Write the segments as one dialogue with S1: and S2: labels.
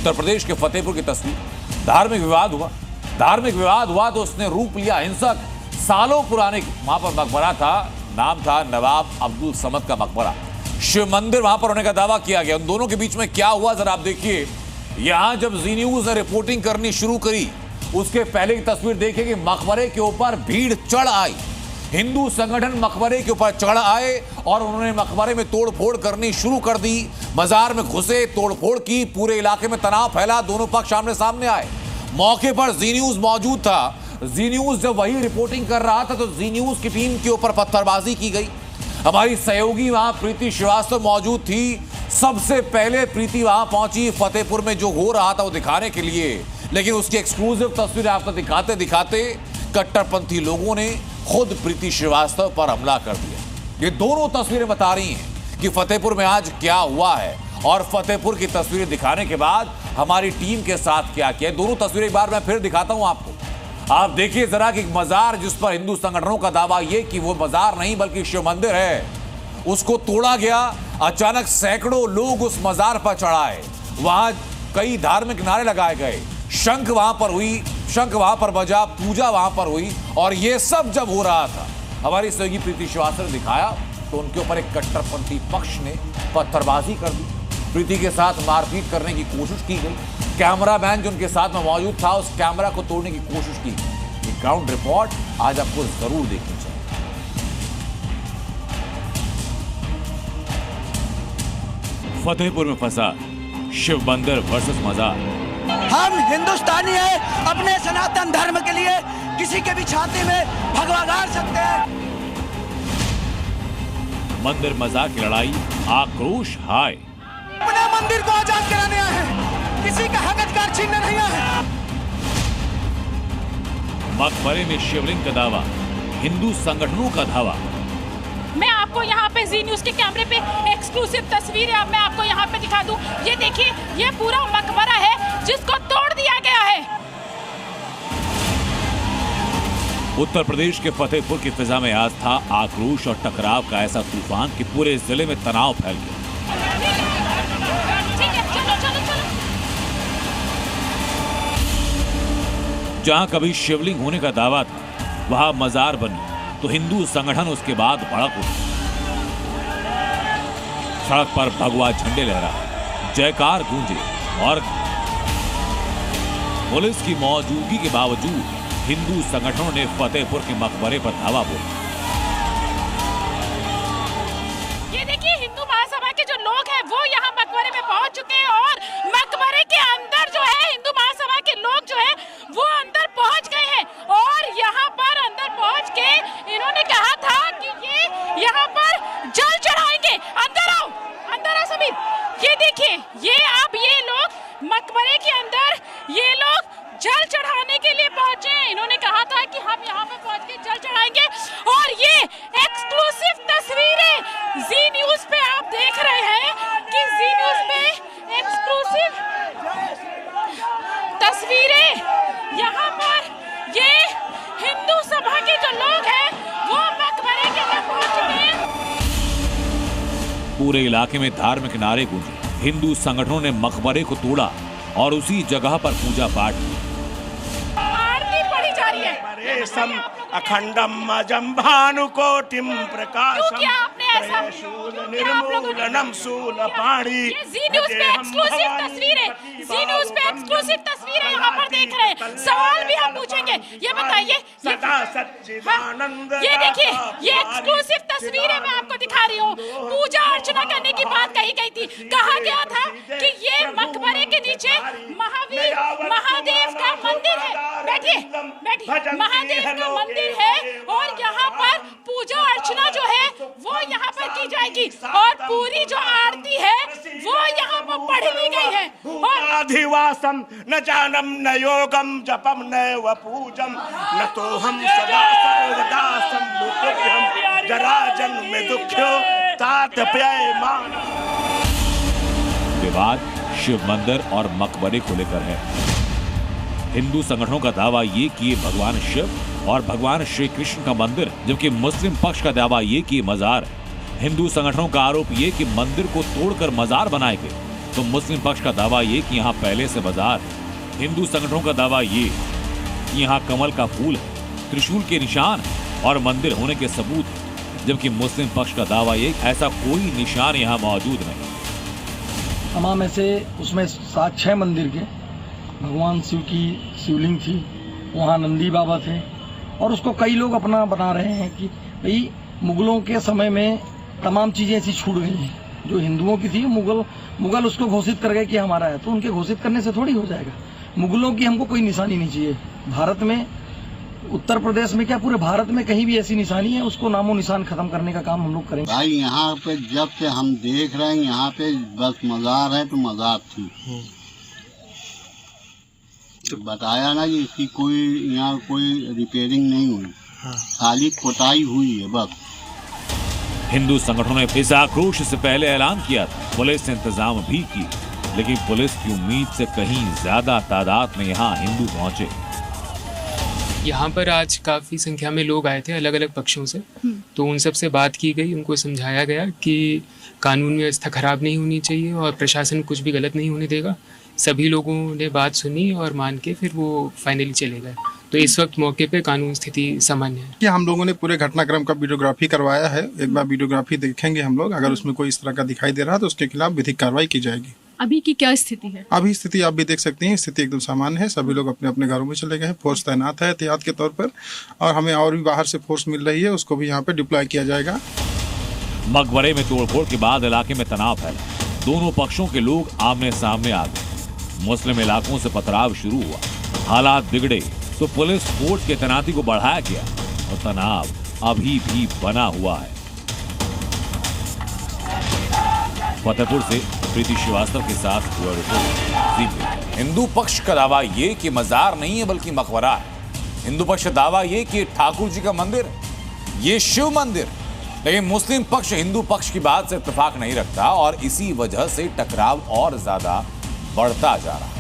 S1: उत्तर प्रदेश के फतेहपुर की तस्वीर। धार्मिक विवाद हुआ तो उसने रूप लिया हिंसक। सालों पुराने वहां पर मकबरा था, नाम था नवाब अब्दुल समद का मकबरा। शिव मंदिर वहां पर होने का दावा किया गया। उन दोनों के बीच में क्या हुआ जरा आप देखिए। यहां जब जी न्यूज ने रिपोर्टिंग करनी शुरू करी, उसके पहले की तस्वीर देखिए कि मकबरे के ऊपर भीड़ चढ़ आई। हिंदू संगठन मकबरे के ऊपर चढ़ आए और उन्होंने मकबरे में तोड़फोड़ करनी शुरू कर दी। मजार में घुसे, तोड़फोड़ की, पूरे इलाके में तनाव फैला। दोनों पक्ष आमने सामने आए। मौके पर जी न्यूज मौजूद था। जी न्यूज जब वही रिपोर्टिंग कर रहा था तो जी न्यूज की टीम के ऊपर पत्थरबाजी की गई। हमारी सहयोगी वहां प्रीति श्रीवास्तव मौजूद थी। सबसे पहले प्रीति वहां पहुंची फतेहपुर में जो हो रहा था वो दिखाने के लिए, लेकिन उसकी एक्सक्लूसिव तस्वीर आपको दिखाते दिखाते कट्टरपंथी लोगों ने खुद प्रीति श्रीवास्तव पर हमला कर दिया। ये दोनों तस्वीरें बता रही हैं कि फतेहपुर में आज क्या हुआ है और फतेहपुर की तस्वीरें दिखाने के बाद हमारी टीम के साथ क्या किया। दोनों तस्वीरें एक बार मैं फिर दिखाता हूं आपको। आप देखिए जरा कि मजार जिस पर हिंदू संगठनों का दावा यह कि वो मजार नहीं बल्कि शिव मंदिर है, उसको तोड़ा गया। अचानक सैकड़ों लोग उस मजार पर चढ़ाए। वहां कई धार्मिक नारे लगाए गए, शंख वहां पर हुई, शंख वहां पर बजा, पूजा वहां पर हुई। और ये सब जब हो रहा था, हमारी सहयोगी प्रीति श्रीवास्तव ने दिखाया तो उनके ऊपर एक कट्टरपंथी पक्ष ने पत्थरबाजी कर दी। प्रीति के साथ मारपीट करने की कोशिश की गई। कैमरामैन जो उनके साथ में मौजूद था उस कैमरा को तोड़ने की कोशिश की गई। ये ग्राउंड रिपोर्ट आज आपको जरूर देखनी चाहिए। फतेहपुर में फंसा शिव मंदिर वर्सेस मजार।
S2: हम हिंदुस्तानी हैं, अपने सनातन धर्म के लिए किसी के भी छाती में भगवा गाड़ सकते हैं।
S1: मंदिर मजार की लड़ाई, आक्रोश हाय।
S2: अपने मंदिर को आजाद कराने आए हैं, किसी का हक अधिकार छीनने नहीं आए हैं।
S1: मकबरे में शिवलिंग का दावा, हिंदू संगठनों का धावा।
S3: मैं आपको यहाँ पे जी न्यूज के कैमरे पे एक्सक्लूसिव तस्वीर है, मैं आपको यहाँ पे दिखा दूं। ये देखिए, ये पूरा मकबरा है जिसको तोड़ दिया गया है।
S1: उत्तर प्रदेश के फतेहपुर की फिजा में आज था आक्रोश और टकराव का ऐसा तूफान कि पूरे जिले में तनाव फैल गया। जहां कभी शिवलिंग होने का दावा था वहां मजार बनी तो हिंदू संगठन उसके बाद भड़क उठे। सड़क पर भगवा झंडे लहरा, जयकार गूंजे और पुलिस की मौजूदगी के बावजूद हिंदू संगठनों ने फतेहपुर के मकबरे पर धावा बोला।
S3: ये देखिए, हिंदू महासभा के जो लोग हैं वो यहाँ मकबरे में पहुंच चुके हैं और मकबरे के अंदर जो है हिंदू महासभा के लोग जो है वो अंदर पहुंच गए हैं। और यहाँ पर अंदर पहुंच के इन्होंने कहा था कि ये यहाँ पर जल चढ़ाएंगे। अंदर आओ सभी। ये देखिए, ये लोग मकबरे के अंदर ये लोग जल चढ़ाने के लिए पहुंचे हैं। इन्होंने कहा था कि हम यहाँ पे पहुंच के जल चढ़ाएंगे। और ये एक्सक्लूसिव तस्वीरें जी न्यूज पे आप देख रहे हैं कि जी न्यूज पे एक्सक्लूसिव तस्वीरें यहाँ पर ये हिंदू सभा के जो लोग हैं वो मकबरे के अंदर पहुंच चुके हैं।
S1: पूरे इलाके में धार्मिक नारे गूंजे। हिंदू संगठनों ने मकबरे को तोड़ा और उसी जगह पर पूजा पाठ की।
S3: आरती पढ़ी जा रही है।
S4: अखंडम अजम भानुकोटिम प्रकाशम
S3: क्या आपने ऐसा
S4: निर्मूलनम शूलपाणि।
S3: ये जी न्यूज पे एक्सक्लूसिव तस्वीर है, जी न्यूज पे एक्सक्लूसिव तस्वीर है, यहाँ पर देख रहे हैं। सवाल भी हम पूछेंगे। ये बताइए, ये देखिए, ये एक्सक्लूसिव तस्वीर है, मैं आपको दिखा रही हूँ। पूजा अर्चना करने की बात कही गई थी। कहा गया था कि ये मकबरे के नीचे महावीर महादेव का मंदिर है। बैठिए, महादेव का मंदिर है और यहाँ पर पूजा अर्चना जो है वो यहाँ पर की जाएगी और पूरी जो आरती है वो यहाँ पर पढ़ ली गई है। और
S4: अधिवासम न जानम न योगम जपम न पूजम न तो हम सदा सर्वदा सम्मुखम जरा जन्म दुख्यो तात प्ययमान।
S1: विवाद शिव मंदिर और मकबरे को लेकर है। हिंदू संगठनों का दावा ये कि ये भगवान शिव और भगवान श्री कृष्ण का मंदिर, जबकि मुस्लिम पक्ष का दावा ये कि मजार है। हिंदू संगठनों का आरोप ये कि मंदिर को तोड़कर मजार बनाए गए। तो मुस्लिम पक्ष का दावा ये कि यहाँ पहले से बाजार है। हिंदू संगठनों का दावा ये कि यहाँ कमल का फूल है, त्रिशूल के निशान और मंदिर होने के सबूत है। जबकि मुस्लिम पक्ष का दावा ये ऐसा कोई निशान यहाँ मौजूद नहीं।
S5: तमाम ऐसे उसमें 7-6 मंदिर के भगवान शिव की शिवलिंग थी, वहाँ नंदी बाबा थे, और उसको कई लोग अपना बना रहे हैं कि भाई मुगलों के समय में तमाम चीज़ें ऐसी छूट गई हैं जो हिंदुओं की थी। मुगल उसको घोषित कर गए कि हमारा है, तो उनके घोषित करने से थोड़ी हो जाएगा। मुगलों की हमको कोई निशानी नहीं चाहिए भारत में, उत्तर प्रदेश में क्या पूरे भारत में कहीं भी ऐसी निशानी है उसको नामो निशान खत्म करने का काम हम लोग करेंगे।
S6: भाई यहाँ पे जब से हम देख रहे हैं यहाँ पे बस मजार है तो मजार थी, तो बताया ना कि इसकी कोई यहाँ कोई रिपेयरिंग नहीं हुई, खाली पुताई हुई है बस।
S1: हिंदू संगठनों ने इस आक्रोश से पहले ऐलान किया था, पुलिस ने इंतजाम भी किए, लेकिन पुलिस की उम्मीद से कहीं ज्यादा तादाद में यहाँ हिंदू पहुंचे।
S7: यहाँ पर आज काफ़ी संख्या में लोग आए थे अलग अलग पक्षों से, तो उन सब से बात की गई, उनको समझाया गया कि कानून व्यवस्था खराब नहीं होनी चाहिए और प्रशासन कुछ भी गलत नहीं होने देगा। सभी लोगों ने बात सुनी और मान के फिर वो फाइनली चले गए। तो इस वक्त मौके पे कानून स्थिति सामान्य है।
S8: कि हम लोगों ने पूरे घटनाक्रम का वीडियोग्राफी करवाया है, एक बार वीडियोग्राफी देखेंगे हम लोग, अगर उसमें कोई इस तरह का दिखाई दे रहा है तो उसके खिलाफ विधिक कार्रवाई की जाएगी।
S3: अभी की क्या स्थिति है?
S8: अभी स्थिति आप भी देख सकती हैं, स्थिति एकदम सामान्य है, सभी लोग अपने अपने घरों में चले गए हैं, फोर्स तैनात है एहतियात के तौर पर, और हमें और भी बाहर से फोर्स मिल रही है, उसको भी यहाँ पे डिप्लॉय किया जाएगा।
S1: मकबरे में तोड़फोड़ के बाद इलाके में तनाव फैला, दोनों पक्षों के लोग आमने सामने आ गए, मुस्लिम इलाकों से पथराव शुरू हुआ, हालात बिगड़े तो पुलिस फोर्स की तैनाती को बढ़ाया गया और तनाव अभी भी बना हुआ है। फतेहपुर से प्रीति श्रीवास्तव के साथ हुआ रिपोर्ट। हिंदू पक्ष का दावा ये कि मजार नहीं है बल्कि मकबरा है। हिंदू पक्ष का दावा ये कि ठाकुर जी का मंदिर, ये शिव मंदिर। लेकिन मुस्लिम पक्ष हिंदू पक्ष की बात से इत्तेफाक नहीं रखता और इसी वजह से टकराव और ज्यादा बढ़ता जा रहा है।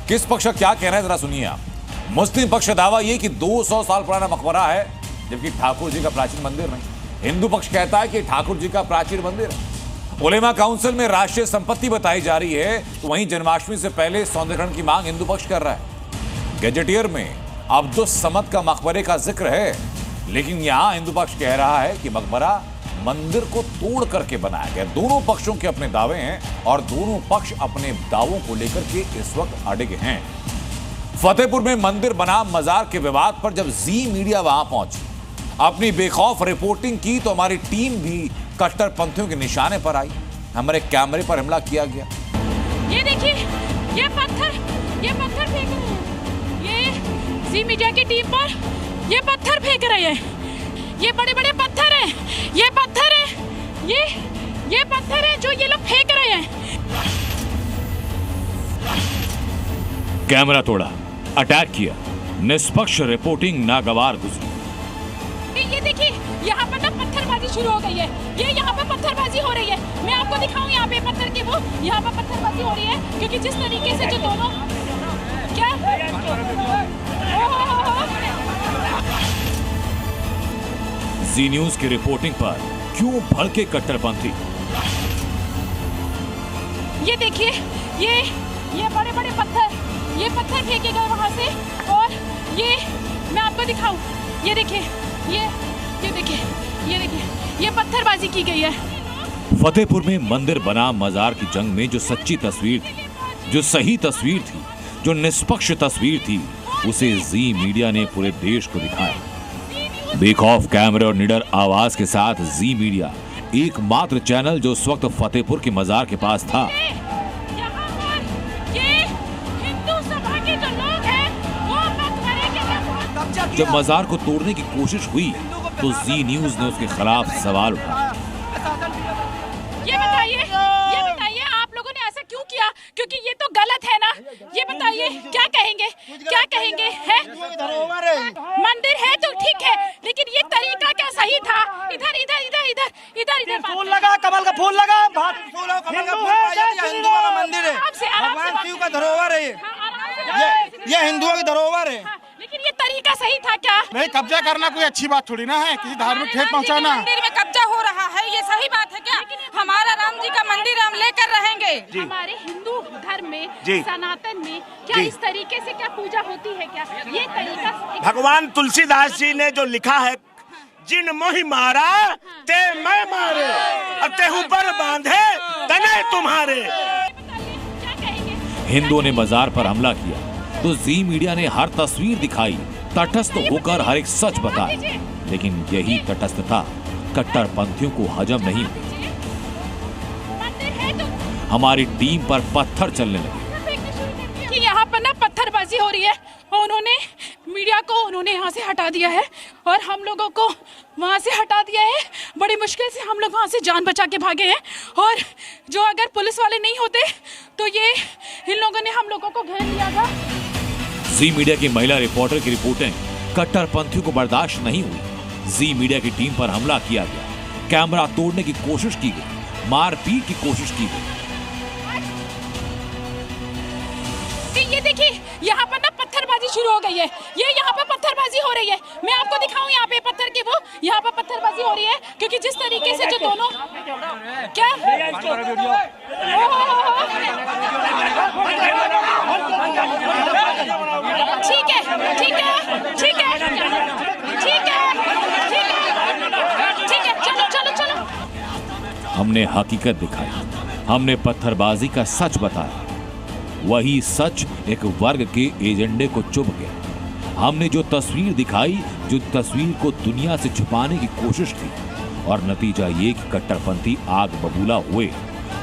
S1: किस पक्ष का क्या कहना है जरा सुनिए आप। मुस्लिम पक्ष का दावा ये कि 200 साल पुराना मकबरा है, जबकि ठाकुर जी का प्राचीन मंदिर नहीं। हिंदू पक्ष कहता है कि ठाकुर जी का प्राचीन मंदिर है। उलेमा काउंसिल में राष्ट्रीय संपत्ति बताई जा रही है, तो वहीं जन्माष्टमी से पहले सौंदर्यीकरण की मांग हिंदू पक्ष कर रहा है। गैजेटियर में अब्दुस समद का मकबरे का जिक्र है, लेकिन यहां हिंदू पक्ष कह रहा है कि मकबरा मंदिर को तोड़ करके बनाया गया। दोनों पक्षों के अपने दावे हैं और दोनों पक्ष अपने दावों को लेकर के इस वक्त अड़िग हैं। फतेहपुर में मंदिर बनाम मजार के विवाद पर जब जी मीडिया वहां पहुंची, अपनी बेखौफ रिपोर्टिंग की, तो हमारी टीम भी कट्टरपंथियों के निशाने पर आई। हमारे कैमरे पर हमला किया गया।
S3: ये देखिए, ये पत्थर फेंक रहे हैं। ये जी मीडिया की टीम पर ये पत्थर फेंक रहे हैं। ये बड़े बड़े पत्थर हैं। ये पत्थर है, ये पत्थर है जो ये लोग फेंक रहे हैं।
S1: कैमरा तोड़ा, अटैक किया, निष्पक्ष रिपोर्टिंग नागवार गुजरी।
S3: ये देखिए, यहाँ पर ना पत्थरबाजी शुरू हो गई है। ये यहाँ पे पत्थरबाजी हो रही है। मैं आपको दिखाऊं यहाँ पे पत्थर की वो, यहाँ पे पत्थरबाजी हो रही है, क्योंकि जिस तरीके से जो दोनों क्या
S1: जी न्यूज की रिपोर्टिंग पर क्यों भड़के कट्टरपंथी?
S3: ये देखिए, ये बड़े बड़े पत्थर, ये पत्थर फेंके गए वहां से, और ये मैं आपको दिखाऊं, ये देखिए, ये देखिए, ये पत्थरबाजी की गई है।
S1: फतेहपुर में मंदिर बनाम मजार की जंग में जो सच्ची तस्वीर थी, जो सही तस्वीर थी, जो निष्पक्ष तस्वीर थी, उसे जी मीडिया ने पूरे देश को दिखाया। बेखौफ कैमरे और निडर आवाज के साथ जी मीडिया एकमात्र चैनल जो उस वक्त फतेहपुर के मजार के पास था।
S3: यहाँ पर ये हिंदू सभा के जो लोग हैं, वो मकबरे के
S1: जब मजार को तोड़ने की कोशिश हुई तो जी न्यूज ने उसके खिलाफ सवाल उठाया।
S3: ये बताइए आप लोगों ने ऐसा क्यों किया? क्योंकि ये तो गलत है ना। ये बताइए क्या कहेंगे है? मंदिर है तो ठीक है, लेकिन ये तरीका क्या सही था? इधर
S2: फूल लगा, कमल का फूल लगा, हिंदुओं का मंदिर है, भगवान शिव का धरोहर है, ये हिंदुओं की धरोहर है।
S3: लेकिन ये तरीका सही था क्या?
S8: नहीं, कब्जा करना कोई अच्छी बात थोड़ी ना है, किसी धार्मिक ठेठ पहुंचाना।
S9: मंदिर में कब्जा हो रहा है, ये सही बात है क्या? हमारा राम जी का मंदिर हम लेकर रहेंगे।
S3: हमारे
S4: जी।
S3: सनातन में क्या
S4: जी।
S3: इस तरीके से क्या पूजा होती है क्या? ये तरीका
S4: भगवान तुलसीदास जी ने जो लिखा है, जिन मोहि मारा ते मैं मारे, अब तेहू पर बांधे तने तुम्हारे।
S3: क्या कहेंगे?
S1: हिंदुओं ने बाजार पर हमला किया तो जी मीडिया ने हर तस्वीर दिखाई, तटस्थ होकर हर एक सच बताया, लेकिन यही तटस्थता कट्टरपंथियों को हजम नहीं हुई।
S3: मंदिर है तो
S1: हमारी टीम पर पत्थर चलने लगे।
S3: कि यहाँ पर ना पत्थरबाजी हो रही है और उन्होंने मीडिया को उन्होंने यहाँ से हटा दिया है और हम लोगों को वहाँ से हटा दिया है। बड़ी मुश्किल से हम लोग वहाँ से जान बचा के भागे हैं और जो अगर पुलिस वाले नहीं होते तो ये इन लोगों ने हम लोगों को घेर लिया था।
S1: जी मीडिया की महिला रिपोर्टर की रिपोर्टें कट्टरपंथियों को बर्दाश्त नहीं हुई। जी मीडिया की टीम पर हमला किया गया, कैमरा तोड़ने की कोशिश की गई, मारपीट की कोशिश की गई।
S3: ये देखिए यहाँ पर ना पत्थरबाजी शुरू हो गई है। ये यहाँ पर पत्थरबाजी हो रही है। मैं आपको दिखाऊं यहाँ पे पत्थर की वो यहाँ पर पत्थरबाजी हो रही है क्योंकि जिस तरीके से जो दोनों क्या ठीक है ठीक है ठीक है ठीक है ठीक है चलो चलो चलो।
S1: हमने हकीकत दिखाई, हमने पत्थरबाजी का सच बताया। वही सच एक वर्ग के एजेंडे को चुभ गया। हमने जो तस्वीर दिखाई, जो तस्वीर को दुनिया से छुपाने की कोशिश की, और नतीजा ये कि कट्टरपंथी आग बबूला हुए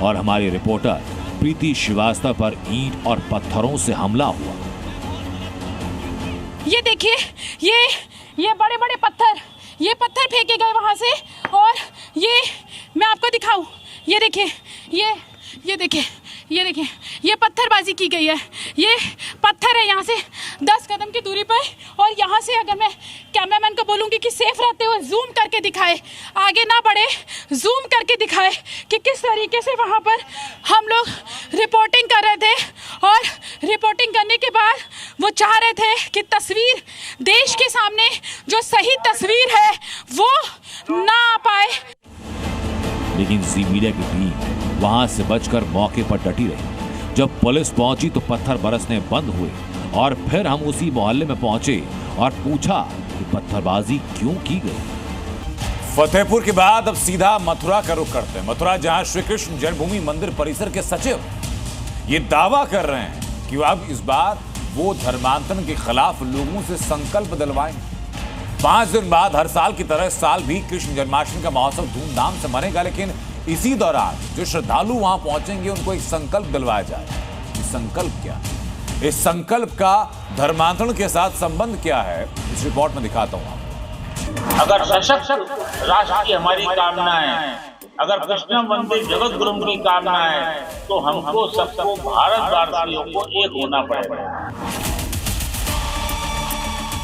S1: और हमारे रिपोर्टर प्रीति श्रीवास्तव पर ईंट और पत्थरों से हमला हुआ।
S3: ये देखिए ये बड़े बड़े पत्थर, ये पत्थर फेंके गए वहां से और ये मैं आपको दिखाऊं। ये देखिए ये देखिए ये देखिए ये पत्थरबाजी की गई है। ये पत्थर है यहाँ से 10 कदम की दूरी पर और यहाँ से अगर मैं कैमरामैन को बोलूँगी कि सेफ रहते हुए जूम करके दिखाए, आगे ना बढ़े, जूम करके दिखाए कि किस तरीके से वहाँ पर हम लोग रिपोर्टिंग कर रहे थे और रिपोर्टिंग करने के बाद वो चाह रहे थे कि तस्वीर देश के सामने जो सही तस्वीर है वो ना आ पाए।
S1: लेकिन जी मीडिया की टीम वहां से बचकर मौके पर डटी रही। जब पुलिस पहुंची तो पत्थर बरसने बंद हुए और फिर हम उसी मोहल्ले में पहुंचे और पूछा कि पत्थरबाजी क्यों की गई। फतेहपुर के बाद अब सीधा मथुरा का रुख करते हैं। मथुरा जहां श्री कृष्ण जन्मभूमि मंदिर परिसर के सचिव ये दावा कर रहे हैं कि अब इस बार वो धर्मांतरण के खिलाफ लोगों से संकल्प दिलवाएंगे। 5 दिन बाद हर साल की तरह इस साल भी कृष्ण जन्माष्टमी का महोत्सव धूमधाम से मनेगा, लेकिन इसी दौरान जो श्रद्धालु वहां पहुंचेंगे उनको एक संकल्प दिलवाया जाए। ये संकल्प क्या है? इस संकल्प का धर्मांतरण के साथ संबंध क्या है, इस रिपोर्ट में दिखाता हूं।
S9: अगर सशक्त राष्ट्र की हमारी कामना है, अगर कृष्ण मंदिर जगत गुरु की कामना है, तो हमको सबको भारतवासियों को एक होना पड़ेगा।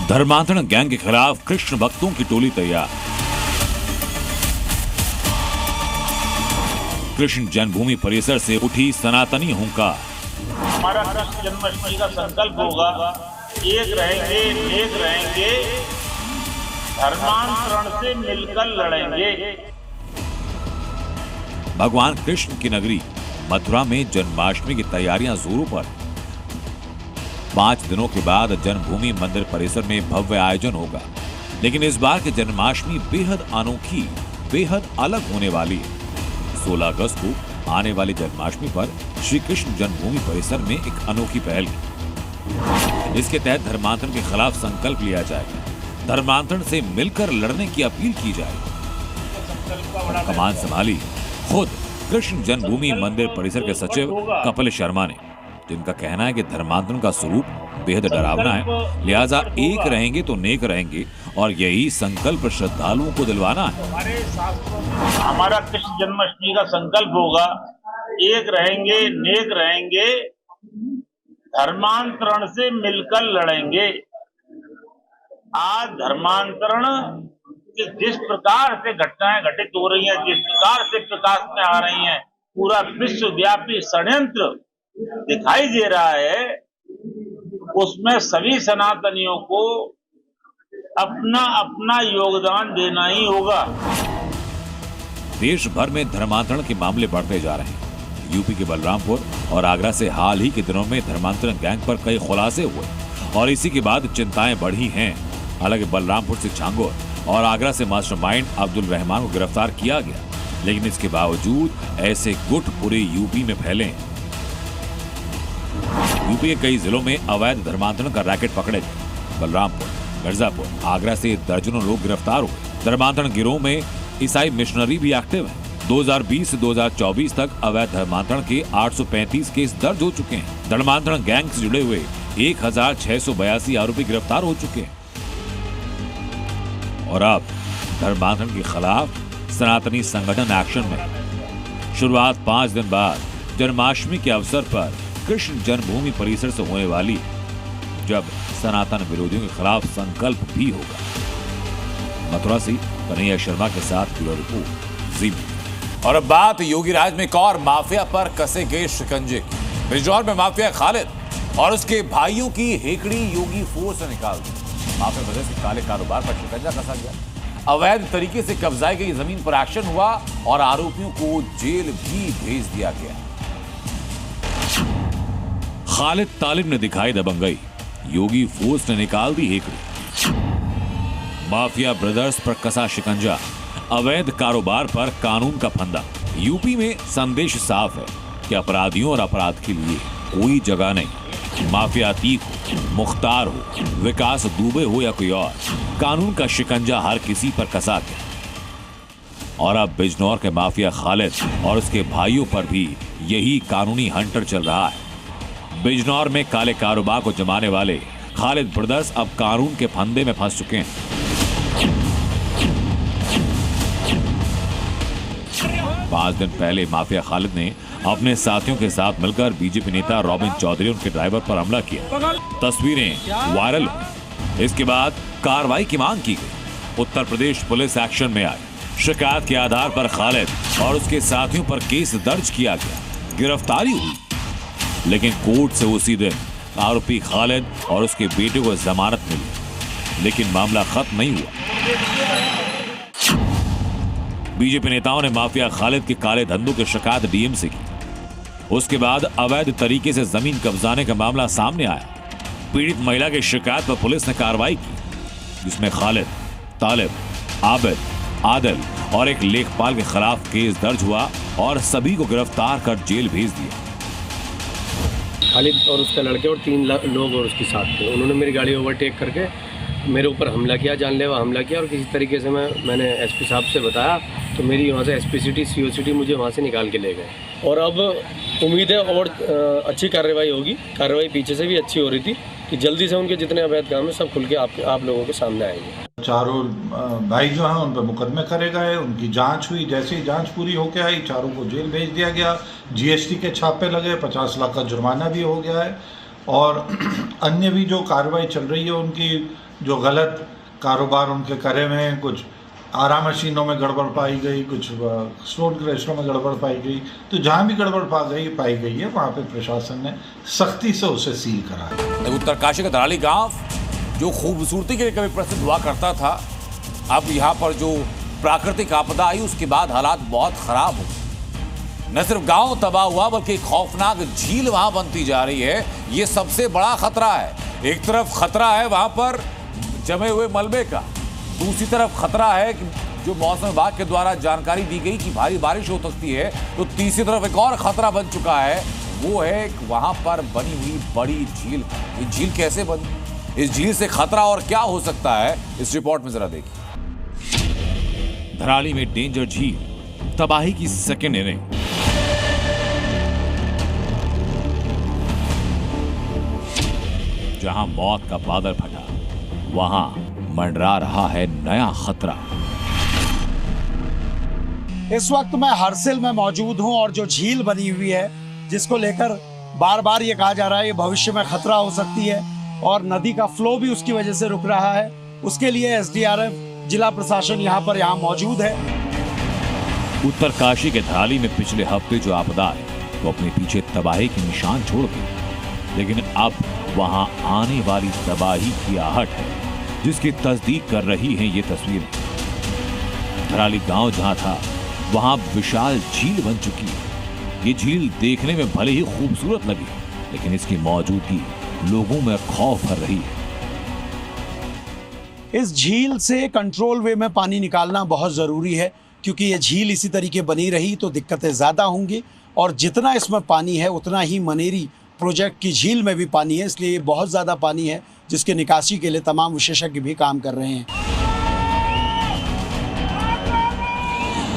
S1: धर्मांतरण गैंग के खिलाफ कृष्ण भक्तों की टोली तैयार। कृष्ण जन्मभूमि परिसर से उठी सनातनी हुंकार।
S9: हमारा कृष्ण जन्माष्टमी का संकल्प होगा, एक रहेंगे, नेक रहेंगे, धर्मांतरण से मिलकर लड़ेंगे।
S1: भगवान कृष्ण की नगरी मथुरा में जन्माष्टमी की तैयारियां जोरों पर। 5 दिनों के बाद जन्मभूमि मंदिर परिसर में भव्य आयोजन होगा, लेकिन इस बार की जन्माष्टमी बेहद अनोखी, बेहद अलग होने वाली है। 16 अगस्त को आने वाली जन्माष्टमी पर श्री कृष्ण जन्मभूमि परिसर में एक अनोखी पहल की। इसके तहत धर्मांतरण के खिलाफ संकल्प लिया जाएगा, धर्मांतरण से मिलकर लड़ने की अपील की जाएगी। कमान संभाली खुद कृष्ण जन्मभूमि मंदिर परिसर के सचिव कपिल शर्मा ने, जिनका कहना है कि धर्मांतरण का स्वरूप बेहद डरावना है, लिहाजा एक रहेंगे तो नेक रहेंगे और यही संकल्प श्रद्धालुओं को दिलवाना है।
S9: हमारा कृष्ण जन्माष्टमी का संकल्प होगा, एक रहेंगे, नेक रहेंगे, धर्मांतरण से मिलकर लड़ेंगे। आज धर्मांतरण जिस प्रकार से घटनाएं घटित हो रही हैं, जिस प्रकार से प्रकाश में आ रही हैं, पूरा विश्वव्यापी षड्यंत्र दिखाई दे रहा है, उसमें सभी सनातनियों को अपना अपना योगदान देना ही होगा।
S1: देश भर में धर्मांतरण के मामले बढ़ते जा रहे हैं। यूपी के बलरामपुर और आगरा से हाल ही के दिनों में धर्मांतरण गैंग पर कई खुलासे हुए और इसी के बाद चिंताएं बढ़ी हैं। हालांकि बलरामपुर से छांगोर और आगरा से मास्टरमाइंड अब्दुल रहमान को गिरफ्तार किया गया, लेकिन इसके बावजूद ऐसे गुट पूरे यूपी में फैले। यूपी के कई जिलों में अवैध धर्मांतरण का रैकेट पकड़े गए। बलरामपुर, मिर्जापुर, आगरा से दर्जनों लोग गिरफ्तार हुए। धर्मांतरण गिरोह में ईसाई मिशनरी भी एक्टिव है। 2020 से 2024 तक अवैध धर्मांतरण के 835 केस दर्ज हो चुके हैं। धर्मांतरण गैंग से जुड़े हुए 1682 आरोपी गिरफ्तार हो चुके हैं और अब धर्मांतरण के खिलाफ सनातनी संगठन एक्शन में। शुरुआत 5 दिन बाद जन्माष्टमी के अवसर पर कृष्ण जन्मभूमि परिसर से होने वाली, जब सनातन विरोधियों के खिलाफ संकल्प भी होगा। मथुरा से कन्हैया शर्मा के साथ ब्यूरो रिपोर्ट जी। और अब बात योगी राज में एक और माफिया पर कसे गए शिकंजे की। बिजनौर में माफिया खालिद और उसके भाइयों की हेकड़ी योगी फोर्स ने निकाल दी। माफिया वजह से काले कारोबार पर शिकंजा कसा गया। अवैध तरीके से कब्जाई गई जमीन पर एक्शन हुआ और आरोपियों को जेल भी भेज दिया गया। खालिद तालिब ने दिखाई दबंगई, योगी फोर्स ने निकाल दी हेकड़ी। माफिया ब्रदर्स पर कसा शिकंजा, अवैध कारोबार पर कानून का फंदा। यूपी में संदेश साफ है कि अपराधियों और अपराध के लिए कोई जगह नहीं। माफिया अतीक हो, मुख्तार हो, विकास दुबे हो या कोई और, कानून का शिकंजा हर किसी पर कसा गया। और अब बिजनौर के माफिया खालिद और उसके भाइयों पर भी यही कानूनी हंटर चल रहा है। बिजनौर में काले कारोबार को जमाने वाले खालिद ब्रदर्स अब कानून के फंदे में फंस चुके हैं। 5 दिन पहले माफिया खालिद ने अपने साथियों के साथ मिलकर बीजेपी नेता रॉबिन चौधरी उनके ड्राइवर पर हमला किया। तस्वीरें वायरल हुई। इसके बाद कार्रवाई की मांग की गई। उत्तर प्रदेश पुलिस एक्शन में आई। शिकायत के आधार पर खालिद और उसके साथियों पर केस दर्ज किया गया। गिरफ्तारी हुई, लेकिन कोर्ट से उसी दिन आरोपी खालिद और उसके बेटे को जमानत मिली, लेकिन मामला खत्म नहीं हुआ। बीजेपी नेताओं ने माफिया खालिद के काले धंधों की शिकायत डीएम से की। उसके बाद अवैध तरीके से जमीन कब्जाने का मामला सामने आया। पीड़ित महिला की शिकायत पर पुलिस ने कार्रवाई की, जिसमें खालिद, तालिब, आबिद, आदिल और एक लेखपाल के खिलाफ केस दर्ज हुआ और सभी को गिरफ्तार कर जेल भेज दिया।
S10: खालिद और उसका लड़के और 3 लोग और उसके साथ थे। उन्होंने मेरी गाड़ी ओवरटेक करके मेरे ऊपर हमला किया, जानलेवा हमला किया और किसी तरीके से मैंने एसपी साहब से बताया तो मेरी वहाँ से एसपीसीटी सीओसीटी मुझे वहाँ से निकाल के ले गए। और अब उम्मीद है और अच्छी कार्रवाई होगी। कार्रवाई पीछे से भी अच्छी हो रही थी कि जल्दी से उनके जितने अवैध काम है सब खुल के आप लोगों के सामने आएंगे।
S11: चारों भाई जो हैं उन पर मुकदमे करे गए, उनकी जांच हुई। जैसे ही जांच पूरी होकर आई, चारों को जेल भेज दिया गया। जीएसटी के छापे लगे, 50 लाख का जुर्माना भी हो गया है। और अन्य भी जो कार्रवाई चल रही है, उनकी जो गलत कारोबार उनके करे हुए हैं, कुछ आरा मशीनों में गड़बड़ पाई गई, कुछ स्टोन क्रशरों में गड़बड़ पाई गई, तो जहाँ भी गड़बड़ पाई गई है वहाँ पे प्रशासन ने सख्ती से उसे सील करा है।
S1: उत्तरकाशी का दराली गांव जो खूबसूरती के लिए कभी प्रसिद्ध हुआ करता था, अब यहाँ पर जो प्राकृतिक आपदा आई उसके बाद हालात बहुत खराब हो। न सिर्फ गांव तबाह हुआ बल्कि खौफनाक झील वहां बनती जा रही है। ये सबसे बड़ा खतरा है। एक तरफ खतरा है वहां पर जमे हुए मलबे का, दूसरी तरफ खतरा है कि जो मौसम विभाग के द्वारा जानकारी दी गई कि भारी बारिश हो सकती है, तो तीसरी तरफ एक और खतरा बन चुका है, वो है वहां पर बनी हुई बड़ी झील। ये झील कैसे बनी, इस झील से खतरा और क्या हो सकता है, इस रिपोर्ट में जरा देखिए। धराली में डेंजर झील, तबाही की सेकेंड इनिंग। जहां मौत का बादल फटा, वहां मंडरा रहा है नया खतरा।
S12: इस वक्त मैं हरसिल में मौजूद हूं और जो झील बनी हुई है, जिसको लेकर बार बार ये कहा जा रहा है ये भविष्य में खतरा हो सकती है और नदी का फ्लो भी उसकी वजह से रुक रहा है, उसके लिए एसडीआरएफ जिला प्रशासन यहाँ मौजूद है।
S1: उत्तरकाशी के धराली में पिछले हफ्ते जो आपदा है वो अपने पीछे तबाही के निशान छोड़ गई, लेकिन अब वहां आने वाली तबाही की आहट है जिसकी तस्दीक कर रही हैं ये तस्वीरें। धराली गांव जहां था वहां विशाल झील बन चुकी है। ये झील देखने में भले ही खूबसूरत लगी, लेकिन इसकी मौजूदगी लोगों में खौफ भर रही है।
S12: इस झील से कंट्रोल वे में पानी निकालना बहुत ज़रूरी है, क्योंकि ये झील इसी तरीके बनी रही तो दिक्कतें ज़्यादा होंगी, और जितना इसमें पानी है उतना ही मनेरी प्रोजेक्ट की झील में भी पानी है, इसलिए ये बहुत ज़्यादा पानी है जिसके निकासी के लिए तमाम विशेषज्ञ भी काम कर रहे हैं।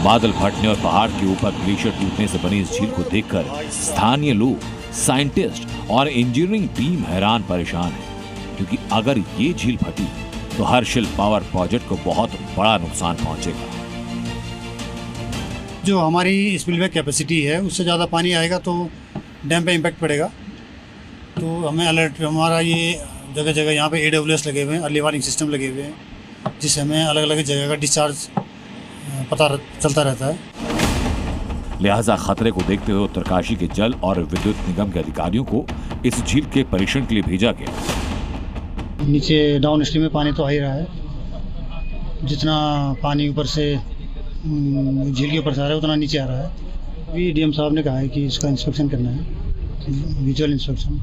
S1: बादल फटने और पहाड़ के ऊपर ग्लेशियर टूटने से बनी इस झील को देखकर स्थानीय लोग, साइंटिस्ट और इंजीनियरिंग टीम हैरान परेशान है, क्योंकि अगर ये झील फटी तो हर्षिल पावर प्रोजेक्ट को बहुत बड़ा नुकसान पहुंचेगा।
S13: जो हमारी स्पिलवे कैपेसिटी है उससे ज़्यादा पानी आएगा तो डैम पे इम्पैक्ट पड़ेगा, तो हमें अलर्ट, हमारा ये जगह जगह यहाँ पे AWS लगे हुए हैं, अर्ली वार्निंग सिस्टम लगे हुए हैं, जिससे हमें अलग अलग जगह का डिस्चार्ज पता चलता रहता है।
S1: लिहाजा खतरे को देखते हुए उत्तरकाशी के जल और विद्युत निगम के अधिकारियों को इस झील के परीक्षण के लिए भेजा गया।
S13: नीचे डाउन स्ट्रीम में पानी तो आ ही रहा है, जितना पानी ऊपर से झील के ऊपर से आ रहा है उतना नीचे आ रहा है। अभी DM साहब ने कहा है कि इसका इंस्पेक्शन करना है, विजुअल इंस्पेक्शन।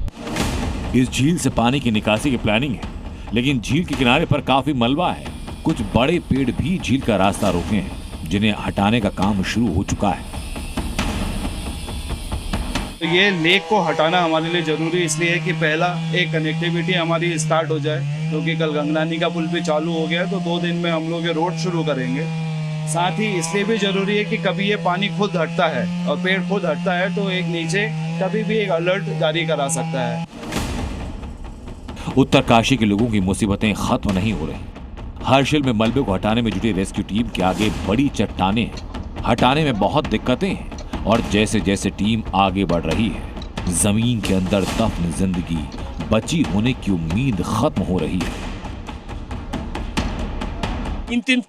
S1: इस झील से पानी की निकासी की प्लानिंग है, लेकिन झील के किनारे पर काफी मलबा है। कुछ बड़े पेड़ भी झील का रास्ता रोके हैं, जिन्हें हटाने का काम शुरू हो चुका है।
S14: तो ये लेक को हटाना हमारे लिए जरूरी इसलिए है कि पहला एक कनेक्टिविटी हमारी स्टार्ट हो जाए, क्योंकि कल गंगनानी का पुल भी चालू हो गया है, तो 2 दिन में हम लोग ये रोड शुरू करेंगे। साथ ही इसलिए भी जरूरी है कि कभी ये पानी खुद हटता है और पेड़ खुद हटता है तो एक नीचे कभी भी एक अलर्ट जारी करा सकता है।
S1: उत्तरकाशी के लोगों की मुसीबतें खत्म नहीं हो रही। हर्षिल में मलबे को हटाने में जुटी रेस्क्यू टीम के आगे बड़ी चट्टानें हैं, हटाने में बहुत दिक्कतें हैं, और जैसे जैसे टीम आगे बढ़ रही है, जमीन के अंदर दफन जिंदगी बची होने की उम्मीद खत्म हो रही है।
S15: 3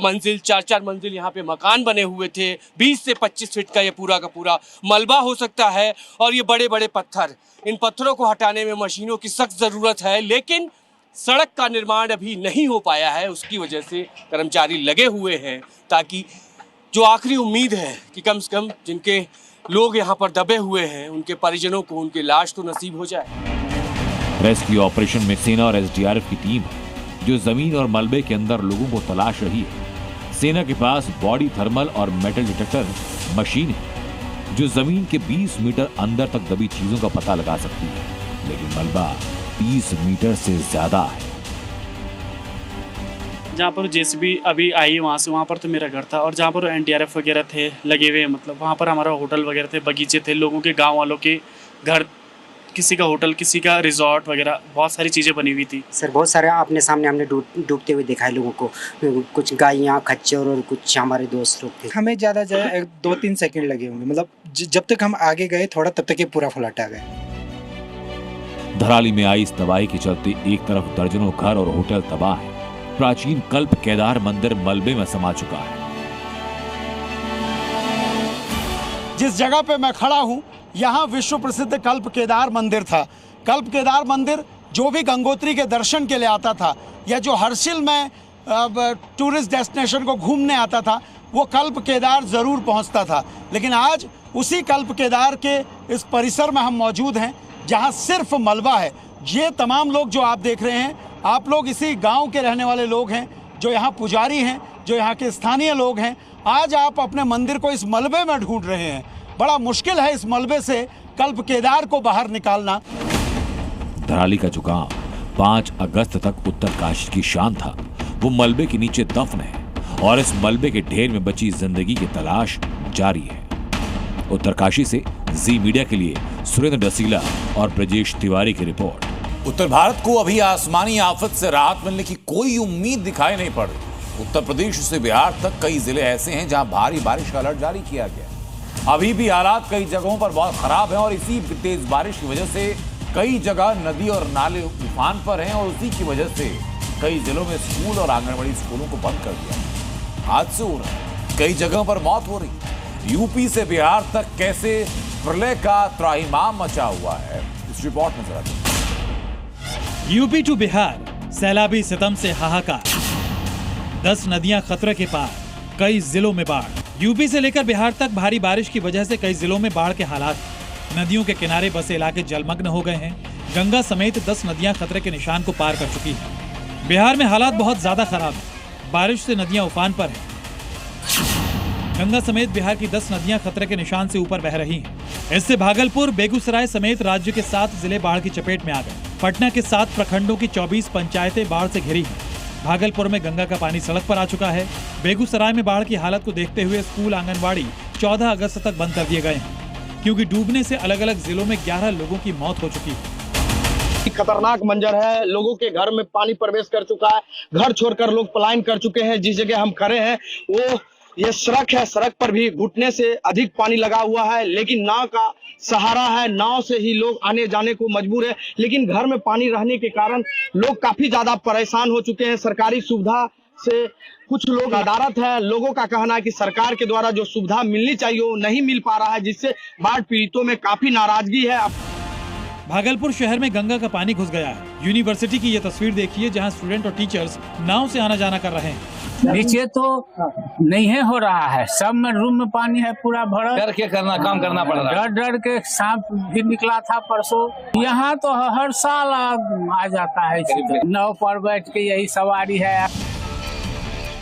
S15: मंजिल 4 मंजिल यहाँ पे मकान बने हुए थे। 20 से 25 फीट का ये पूरा का पूरा मलबा हो सकता है, और ये बड़े बड़े पत्थर, इन पत्थरों को हटाने में मशीनों की सख्त ज़रूरत है, लेकिन सड़क का निर्माण अभी नहीं हो पाया है। उसकी वजह से कर्मचारी लगे हुए हैं, ताकि जो आखिरी उम्मीद है कि कम से कम जिनके लोग यहाँ पर दबे हुए हैं उनके परिजनों को उनकी लाश तो नसीब हो जाए।
S1: रेस्क्यू ऑपरेशन में सेना और SDRF की टीम है, जो जमीन और मलबे के अंदर लोगों को तलाश रही है। सेना के पास बॉडी थर्मल और मेटल डिटेक्टर मशीन है, जो जमीन के 20 मीटर अंदर तक दबी चीजों का पता लगा सकती है, लेकिन मलबा 30 मीटर से ज्यादा है।
S16: जहाँ पर JCB अभी आई वहाँ पर तो मेरा घर था, और जहाँ पर NDRF वगैरह थे लगे हुए, मतलब वहाँ पर हमारा होटल वगैरह थे, बगीचे थे, लोगों के गांव वालों के घर, किसी का होटल, किसी का रिजॉर्ट वगैरह, बहुत सारी चीज़ें बनी हुई थी।
S17: सर बहुत सारे आपने सामने हमने डूबते हुए देखा है लोगों को, कुछ गायें, खच्चर और कुछ हमारे दोस्त लोग थे।
S18: हमें ज़्यादा 2-3 सेकंड लगे होंगे, मतलब जब तक हम आगे गए थोड़ा तब तक ये पूरा फुलाटा गया।
S1: धराली में आई इस तबाही के चलते एक तरफ दर्जनों घर और होटल तबाह है। प्राचीन कल्प केदार मंदिर मलबे में समा चुका है।
S12: जिस जगह पे मैं खड़ा हूँ यहाँ विश्व प्रसिद्ध कल्प केदार मंदिर था। कल्प केदार मंदिर जो भी गंगोत्री के दर्शन के लिए आता था, या जो हर्षिल में टूरिस्ट डेस्टिनेशन को घूमने आता था, वो कल्प केदार ज़रूर पहुँचता था। लेकिन आज उसी कल्प केदार के इस परिसर में हम मौजूद हैं, जहाँ सिर्फ मलबा है। ये तमाम लोग जो आप देख रहे हैं, आप लोग इसी गांव के रहने वाले लोग हैं, जो यहाँ पुजारी हैं, जो यहाँ के स्थानीय लोग हैं। आज आप अपने मंदिर को इस मलबे में ढूंढ रहे हैं। बड़ा मुश्किल है इस मलबे से कल्प केदार को बाहर निकालना।
S1: धराली का जो गांव 5 अगस्त तक उत्तरकाशी की शान था, वो मलबे के नीचे दफन है, और इस मलबे के ढेर में बची जिंदगी की तलाश जारी है। उत्तरकाशी से जी मीडिया के लिए सुरेंद्र डसीला और ब्रजेश तिवारी की रिपोर्ट। उत्तर भारत को अभी आसमानी आफत से राहत मिलने की कोई उम्मीद दिखाई नहीं पड़ रही। उत्तर प्रदेश से बिहार तक कई जिले ऐसे हैं जहां भारी बारिश का अलर्ट जारी किया गया। अभी भी हालात कई जगहों पर बहुत खराब हैं, और इसी तेज बारिश की वजह से कई जगह नदी और नाले उफान पर हैं, और उसी की वजह से कई जिलों में स्कूल और आंगनबाड़ी स्कूलों को बंद कर दिया। हादसे हो रहे हैं, कई जगहों पर मौत हो रही। यूपी से बिहार तक कैसे प्रलय का त्राहिमाम मचा हुआ है, इस रिपोर्ट में जरा देखिए।
S19: यूपी टू बिहार सैलाबी सितम से हाहाकार। 10 नदियां खतरे के पार, कई जिलों में बाढ़। यूपी से लेकर बिहार तक भारी बारिश की वजह से कई जिलों में बाढ़ के हालात। नदियों के किनारे बसे इलाके जलमग्न हो गए हैं। गंगा समेत 10 नदियां खतरे के निशान को पार कर चुकी हैं। बिहार में हालात बहुत ज्यादा खराब है। बारिश से नदियां उफान पर हैं। गंगा समेत बिहार की 10 नदियां खतरे के निशान से ऊपर बह रही हैं। इससे भागलपुर, बेगूसराय समेत राज्य के 7 जिले बाढ़ की चपेट में आ गए। पटना के 7 प्रखंडों की 24 पंचायतें बाढ़ से घिरी हैं। भागलपुर में गंगा का पानी सड़क पर आ चुका है। बेगूसराय में बाढ़ की हालत को देखते हुए स्कूल, आंगनवाड़ी 14 अगस्त तक बंद कर दिए गए हैं, क्योंकि डूबने से अलग अलग जिलों में 11 लोगों की मौत हो चुकी है।
S12: खतरनाक मंजर है। लोगों के घर में पानी प्रवेश कर चुका है। घर छोड़कर लोग पलायन कर चुके हैं। जिस जगह हम खड़े हैं वो ये सड़क है। सड़क पर भी घुटने से अधिक पानी लगा हुआ है, लेकिन नाव का सहारा है। नाव से ही लोग आने जाने को मजबूर है, लेकिन घर में पानी रहने के कारण लोग काफी ज्यादा परेशान हो चुके हैं। सरकारी सुविधा से कुछ लोग नदारत है। लोगों का कहना है कि सरकार के द्वारा जो सुविधा मिलनी चाहिए वो नहीं मिल पा रहा है, जिससे बाढ़ पीड़ितों में काफी नाराजगी है।
S19: भागलपुर शहर में गंगा का पानी घुस गया है। यूनिवर्सिटी की ये तस्वीर देखिए, जहां स्टूडेंट और टीचर्स नाव से आना जाना कर रहे हैं।
S20: नीचे तो नहीं है हो रहा है, सब में रूम में पानी है पूरा भरा।
S1: डर के काम करना पड़ रहा है।
S20: डर के सांप भी निकला था परसों। यहाँ तो हर साल आ जाता है। नाव पर बैठ के यही सवारी है।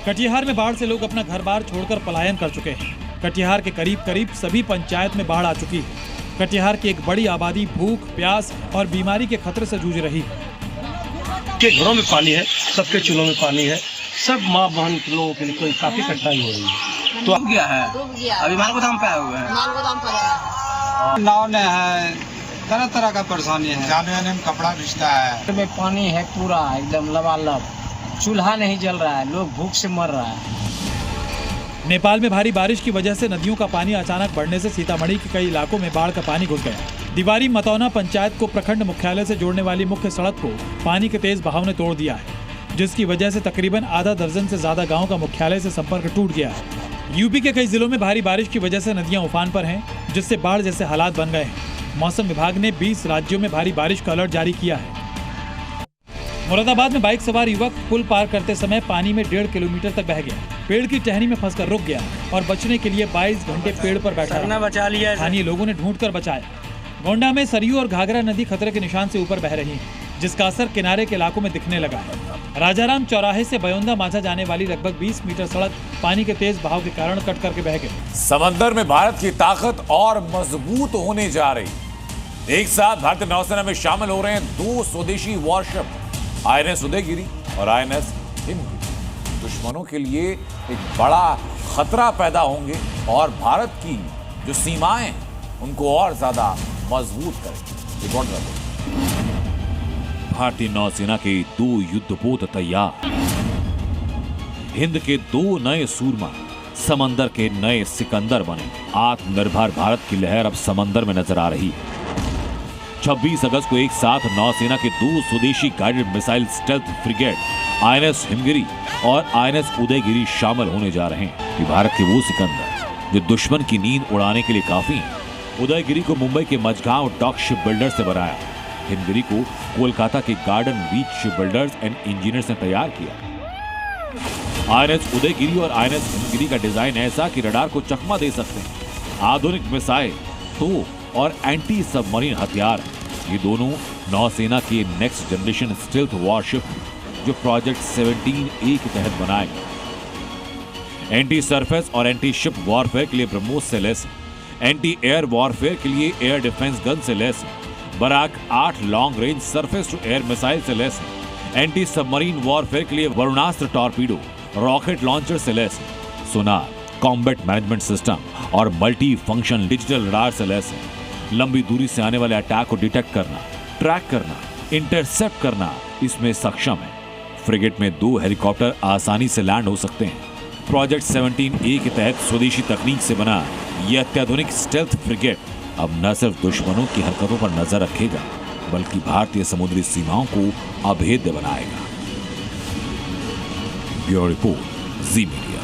S19: कटिहार में बाढ़ से लोग अपना घर बार छोड़कर पलायन कर चुके हैं। कटिहार के करीब सभी पंचायत में बाढ़ आ चुकी है। कटिहार की एक बड़ी आबादी भूख, प्यास और बीमारी के खतरे से जूझ रही है।
S5: के घरों में पानी है, सबके चूल्हों में पानी है। सब माँ बहन के लोगों के लिए काफी कठिनाई हो रही है। तो
S2: गया है अभी मालगोदाम पे आए हुए हैं।
S21: नाव ने है, तरह तरह का परेशानी है।
S22: जाने आने में कपड़ा भिजता है।
S20: में पानी है पूरा एकदम लबालब। चूल्हा नहीं जल रहा है, लोग भूख से मर रहा है।
S19: नेपाल में भारी बारिश की वजह से नदियों का पानी अचानक बढ़ने से सीतामढ़ी के कई इलाकों में बाढ़ का पानी घुस गया। दीवारी मतौना पंचायत को प्रखंड मुख्यालय से जोड़ने वाली मुख्य सड़क को पानी के तेज बहाव ने तोड़ दिया है, जिसकी वजह से तकरीबन आधा दर्जन से ज्यादा गांव का मुख्यालय से संपर्क टूट गया है। यूपी के कई जिलों में भारी बारिश की वजह से नदियां उफान पर हैं, जिससे बाढ़ जैसे हालात बन गए हैं। मौसम विभाग ने 20 राज्यों में भारी बारिश का अलर्ट जारी किया है। मुरादाबाद में बाइक सवार युवक पुल पार करते समय पानी में 1.5 किलोमीटर तक बह गया। पेड़ की टहनी में फंसकर रुक गया और बचने के लिए 22 घंटे पेड़ पर बैठा रहा।
S2: बचा लिया।
S19: स्थानीय लोगों ने ढूंढकर बचाया। गोंडा में सरयू और घाघरा नदी खतरे के निशान से ऊपर बह रही है, जिसका असर किनारे के इलाकों में दिखने लगा है। राजाराम चौराहे से बयोंदा माझा जाने वाली लगभग 20 मीटर सड़क पानी के तेज बहाव के कारण कट करके बह गई।
S1: समंदर में भारत की ताकत और मजबूत होने जा रही। एक साथ भारतीय नौसेना में शामिल हो रहे हैं 2 स्वदेशी वॉरशिप, INS उदयगिरी और INS हिमगिरी। दुश्मनों के लिए एक बड़ा खतरा पैदा होंगे और भारत की जो सीमाएं हैं उनको और ज्यादा मजबूत करेंगे। भारतीय नौसेना के 2 युद्धपोत तैयार। हिंद के 2 नए सूरमा समंदर के नए सिकंदर बने। आत्मनिर्भर भारत की लहर अब समंदर में नजर आ रही है। 26 अगस्त को एक साथ नौसेना के 2 स्वदेशी guided missile stealth frigate INS Himgiri और INS उदयगिरी शामिल होने जा रहे हैं। कि भारत के वो सिकंदर जो दुश्मन की नींद उड़ाने के लिए काफी हैं। उदयगिरी को मुंबई के मझगांव डॉक शिप बिल्डर्स से बनाया। हिमगिरी को कोलकाता के garden reach ship builders and engineers ने तैयार किया। INS उदयगिरी और INS हिमगिरी का डिजाइन ऐसा कि रडार को चकमा दे सकते हैं। आधुनिक मिसाइल, तोप और एंटी सबमरीन हथियार, ये दोनों नौसेना के नेक्स्ट जनरेशन स्टील्थ वॉरशिप जो प्रोजेक्ट 17A के तहत बनाए गए। एंटी सरफेस और एंटी शिप वॉरफेयर के लिए ब्रह्मोस से लैस, एंटी एयर वॉरफेयर के लिए एयर डिफेंस गन से लैस, Barak 8 long range surface to air missile से लैस, एंटी सबमरीन वॉरफेयर के लिए वरुणास्त्र टॉर्पीडो, रॉकेट लॉन्चर से लैस, सोनार, कॉम्बैट मैनेजमेंट सिस्टम और मल्टी फंक्शन डिजिटल रडार से लैस है। लंबी दूरी से आने वाले अटैक को डिटेक्ट करना, ट्रैक करना, इंटरसेप्ट करना इसमें सक्षम है। फ्रिगेट में 2 हेलीकॉप्टर आसानी से लैंड हो सकते हैं। प्रोजेक्ट 17A के तहत स्वदेशी तकनीक से बना यह अत्याधुनिक स्टेल्थ फ्रिगेट अब न सिर्फ दुश्मनों की हरकतों पर नजर रखेगा बल्कि भारतीय समुद्री सीमाओं को अभेद्य बनाएगा। ब्यूरो रिपोर्ट, जी मीडिया।